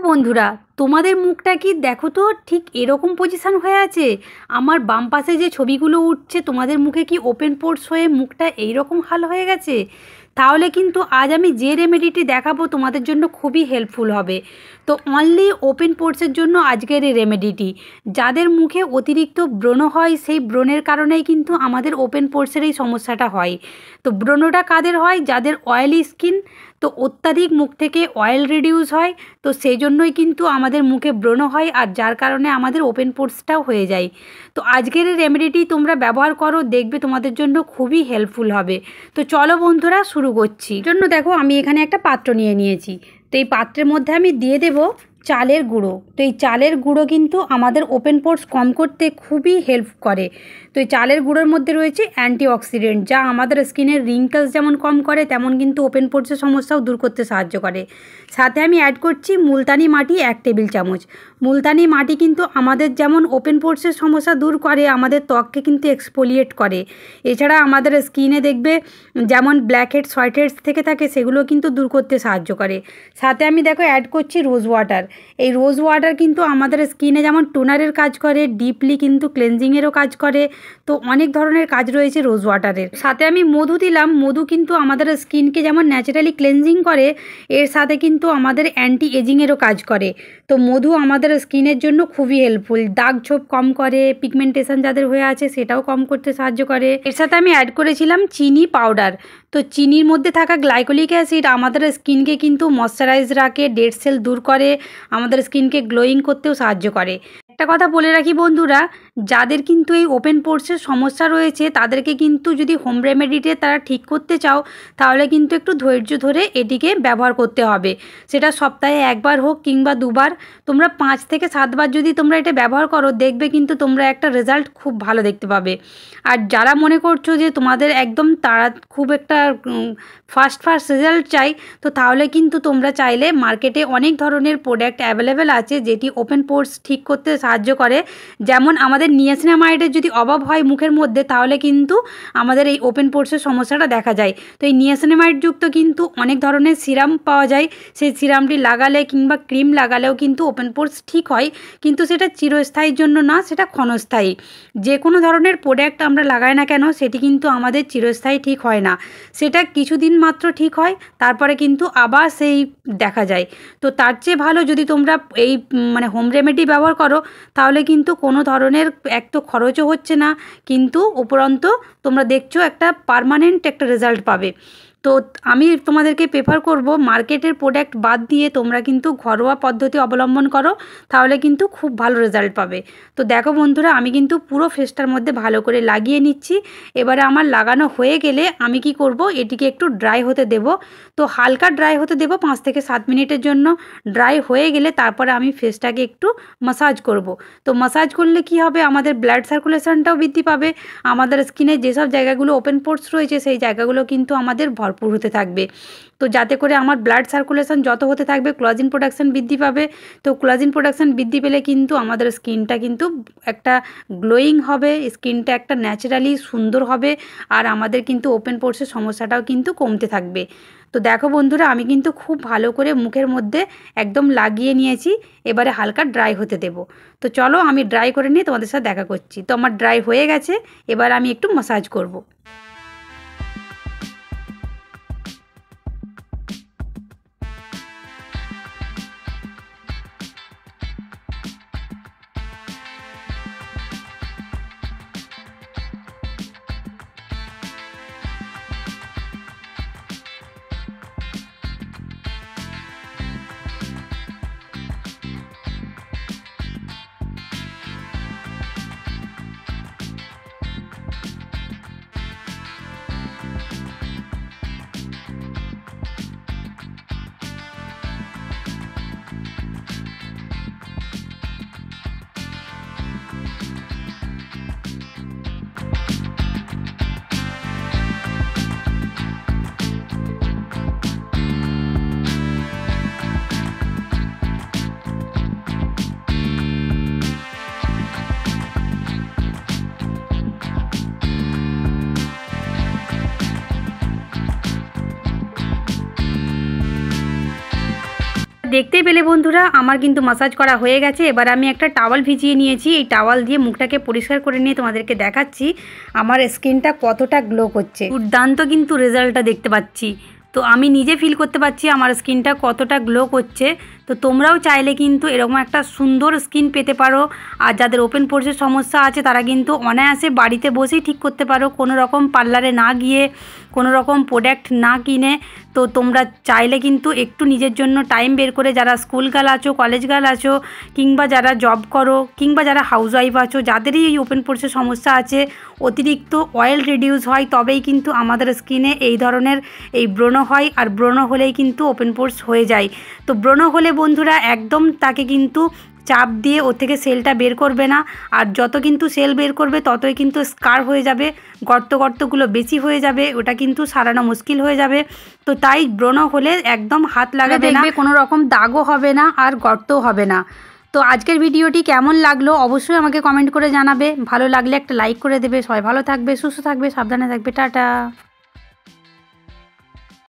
বন্ধুরা, তোমাদের মুখটা কি দেখো তো ঠিক এরকম পজিশন হয়ে আছে। আমার বাম পাশে যে ছবিগুলো উঠছে তোমাদের মুখে কি ওপেন পোর্স হয়ে মুখটা এইরকম হাল হয়ে গেছে? তাহলে কিন্তু আজ আমি যে রেমেডিটি দেখাবো তোমাদের জন্য খুবই হেল্পফুল হবে। তো অনলি ওপেন পোর্সের জন্য আজকের এই রেমেডিটি। যাদের মুখে অতিরিক্ত ব্রণ হয় সেই ব্রণের কারণেই কিন্তু আমাদের ওপেন পোর্সের এই সমস্যাটা হয়। তো ব্রণটা কাদের হয়? যাদের অয়েলি স্কিন, তো অত্যাধিক মুখ থেকে অয়েল রিডিউস হয়, তো সেই জন্যই কিন্তু আমাদের মুখে ব্রণ হয়, আর যার কারণে আমাদের ওপেন পোর্সটাও হয়ে যায়। তো আজকের এই রেমেডিটি তোমরা ব্যবহার করো, দেখবে তোমাদের জন্য খুবই হেল্পফুল হবে। তো চলো বন্ধুরা শুরু করছি। জন্য দেখো আমি এখানে একটা পাত্র নিয়ে নিয়েছি। তো এই পাত্রের মধ্যে আমি দিয়ে দেব চালের গুঁড়ো। তো এই চালের গুঁড়ো কিন্তু আমাদের ওপেন পোর্স কম করতে খুবই হেল্প করে। তো এই চালের গুঁড়োর মধ্যে রয়েছে অ্যান্টিঅক্সিডেন্ট, যা আমাদের স্কিনের রিঙ্কেলস যেমন কম করে তেমন কিন্তু ওপেন পোর্সের সমস্যাও দূর করতে সাহায্য করে। সাথে আমি অ্যাড করছি মুলতানি মাটি 1 টেবিল চামচ। মুলতানি মাটি কিন্তু আমাদের যেমন ওপেন পোর্সের সমস্যা দূর করে, আমাদের ত্বককে কিন্তু এক্সফোলিয়েট করে। এছাড়া আমাদের স্কিনে দেখবে যেমন ব্ল্যাক হেডস হোয়াইট হেডস থেকে থাকে সেগুলো কিন্তু দূর করতে সাহায্য করে। সাথে আমি দেখো অ্যাড করছি রোজ ওয়াটার। এই রোজ ওয়াটার কিন্তু আমাদের স্কিনে যেমন টোনারের কাজ করে, ডিপলি কিন্তু ক্লেনজিংয়েরও কাজ করে। তো অনেক ধরনের কাজ রয়েছে রোজ ওয়াটারের। সাথে আমি মধু দিলাম। মধু কিন্তু আমাদের স্কিনকে যেমন ন্যাচারালি ক্লেনজিং করে, এর সাথে কিন্তু আমাদের অ্যান্টি এজিংয়েরও কাজ করে। তো মধু আমাদের স্কিনের জন্য খুবই হেল্পফুল। দাগ ছোপ কম করে, পিগমেন্টেশন যাদের হয়ে আছে সেটাও কম করতে সাহায্য করে। এর সাথে আমি অ্যাড করেছিলাম চিনি পাউডার। তো চিনির মধ্যে থাকা গ্লাইকোলিক অ্যাসিড আমাদের স্কিনকে কিন্তু ময়শ্চারাইজ রাখে, ডেড সেল দূর করে, আমাদের স্কিনকে গ্লোয়িং করতেও সাহায্য করে। একটা কথা বলে রাখি বন্ধুরা, যাদের কিন্তু এই ওপেন পোর্সের সমস্যা রয়েছে তাদেরকে কিন্তু যদি হোম রেমেডিতে তারা ঠিক করতে চাও তাহলে কিন্তু একটু ধৈর্য ধরে এটিকে ব্যবহার করতে হবে। সেটা সপ্তাহে 1 বার হোক কিংবা 2 বার, তোমরা 5 থেকে 7 বার যদি তোমরা এটা ব্যবহার করো দেখবে কিন্তু তোমরা একটা রেজাল্ট খুব ভালো দেখতে পাবে। আর যারা মনে করছো যে তোমাদের একদম খুব একটা ফাস্ট রেজাল্ট চাই, তো তাহলে কিন্তু তোমরা চাইলে মার্কেটে অনেক ধরনের প্রোডাক্ট অ্যাভেলেবেল আছে যেটি ওপেন পোর্স ঠিক করতে সাহায্য করে। যেমন আমাদের নিয়াসিনামাইডের যদি অভাব হয় মুখের মধ্যে তাহলে কিন্তু আমাদের এই ওপেন পোর্সের সমস্যাটা দেখা যায়। তো এই নিয়াসিনামাইড যুক্ত কিন্তু অনেক ধরনের সিরাম পাওয়া যায়। সেই সিরামটি লাগালে কিংবা ক্রিম লাগালেও কিন্তু ওপেন পোর্স ঠিক হয়, কিন্তু সেটা চিরস্থায়ীর জন্য না, সেটা ক্ষণস্থায়ী। যে কোনো ধরনের প্রোডাক্ট আমরা লাগাই না কেন সেটি কিন্তু আমাদের চিরস্থায়ী ঠিক হয় না। সেটা কিছুদিন মাত্র ঠিক হয়, তারপরে কিন্তু আবার সেই দেখা যায়। তো তার চেয়ে ভালো যদি তোমরা এই হোম রেমেডি ব্যবহার করো তাহলে কিন্তু কোনো ধরনের এক তো খরচও হচ্ছে না, কিন্তু উপরন্ত তোমরা দেখছো একটা পার্মানেন্ট একটা রেজাল্ট পাবে। তো আমি তোমাদেরকে প্রেফার করব মার্কেটের প্রোডাক্ট বাদ দিয়ে তোমরা কিন্তু ঘরোয়া পদ্ধতি অবলম্বন করো, তাহলে কিন্তু খুব ভালো রেজাল্ট পাবে। তো দেখো বন্ধুরা, আমি কিন্তু পুরো ফেসটার মধ্যে ভালো করে লাগিয়ে নিচ্ছি। এবারে আমার লাগানো হয়ে গেলে আমি কি করব, এটিকে একটু ড্রাই হতে দেব। তো হালকা ড্রাই হতে দেব 5 থেকে 7 মিনিটের জন্য। ড্রাই হয়ে গেলে তারপরে আমি ফেসটাকে একটু মাসাজ করব। তো মাসাজ করলে কি হবে, আমাদের ব্লাড সার্কুলেশনটাও বৃদ্ধি পাবে। আমাদের স্কিনে যেসব জায়গাগুলো ওপেন পোর্স রয়েছে সেই জায়গাগুলো কিন্তু আমাদের ভরপুর হতে থাকবে। তো যাতে করে আমার ব্লাড সার্কুলেশন যত হতে থাকবে কোলাজেন প্রোডাকশন বৃদ্ধি পাবে। তো কোলাজেন প্রোডাকশন বৃদ্ধি পেলে কিন্তু আমাদের স্কিনটা কিন্তু একটা গ্লোয়িং হবে, স্কিনটা একটা ন্যাচারালি সুন্দর হবে, আর আমাদের কিন্তু ওপেন পোর্সের সমস্যাটাও কিন্তু কমতে থাকবে। তো দেখো বন্ধুরা, আমি কিন্তু খুব ভালো করে মুখের মধ্যে একদম লাগিয়ে নিয়েছি। এবারে হালকা ড্রাই হতে দেব। তো চলো আমি ড্রাই করে নিয়ে তোমাদের সাথে দেখা করছি। তো আমার ড্রাই হয়ে গেছে, এবার আমি একটু ম্যাসাজ করব। দেখতেই পেলে বন্ধুরা আমার কিন্তু ম্যাসাজ করা হয়ে গেছে। এবার আমি একটা টাওয়াল ভিজিয়ে নিয়েছি, এই টাওয়াল দিয়ে মুখটাকে পরিষ্কার করে নিয়ে তোমাদেরকে দেখাচ্ছি আমার স্কিনটা কতটা গ্লো করছে। দুর্দান্ত কিন্তু রেজাল্টটা দেখতে পাচ্ছি, তো আমি নিজে ফিল করতে পারছি আমার স্কিনটা কতটা গ্লো করছে। তো তোমরাও চাইলে কিন্তু এরকম একটা সুন্দর স্কিন পেতে পারো। আর যাদের ওপেন পোরসের সমস্যা আছে তারা কিন্তু অনায়াসে বাড়িতে বসেই ঠিক করতে পারো, কোনো রকম পার্লারে না গিয়ে, কোনো রকম প্রোডাক্ট না কিনে। তো তোমরা চাইলে কিন্তু একটু নিজের জন্য টাইম বের করে, যারা স্কুল গার্ল আছো, কলেজ গার্ল আছো, কিংবা যারা জব করো, কিংবা যারা হাউসওয়াইফ আছো, যাদেরই এই ওপেন পোরসের সমস্যা আছে, অতিরিক্ত অয়েল রিডিউস হয়, তবেই কিন্তু আমাদের স্কিনে এই ধরনের এই ব্রণ হয়। আর ব্রণ হলেই কিন্তু ওপেন পোরস হয়ে যায়। তো ব্রণ হলে বন্ধুরা একদম তাকে কিন্তু চাপ দিয়ে ওর থেকে সেলটা বের করবে না। আর যত কিন্তু সেল বের করবে ততই কিন্তু স্কার হয়ে যাবে, গর্তগুলো বেশি হয়ে যাবে, ওটা কিন্তু সারানো মুশকিল হয়ে যাবে। তো তাই ব্রণ হলে একদম হাত লাগাবে না, কোনো রকম দাগও হবে না আর গর্তও হবে না। তো আজকের ভিডিওটি কেমন লাগলো অবশ্যই আমাকে কমেন্ট করে জানাবে। ভালো লাগলে একটা লাইক করে দেবে। সবাই ভালো থাকবে, সুস্থ থাকবে, সাবধানে থাকবে। টাটা।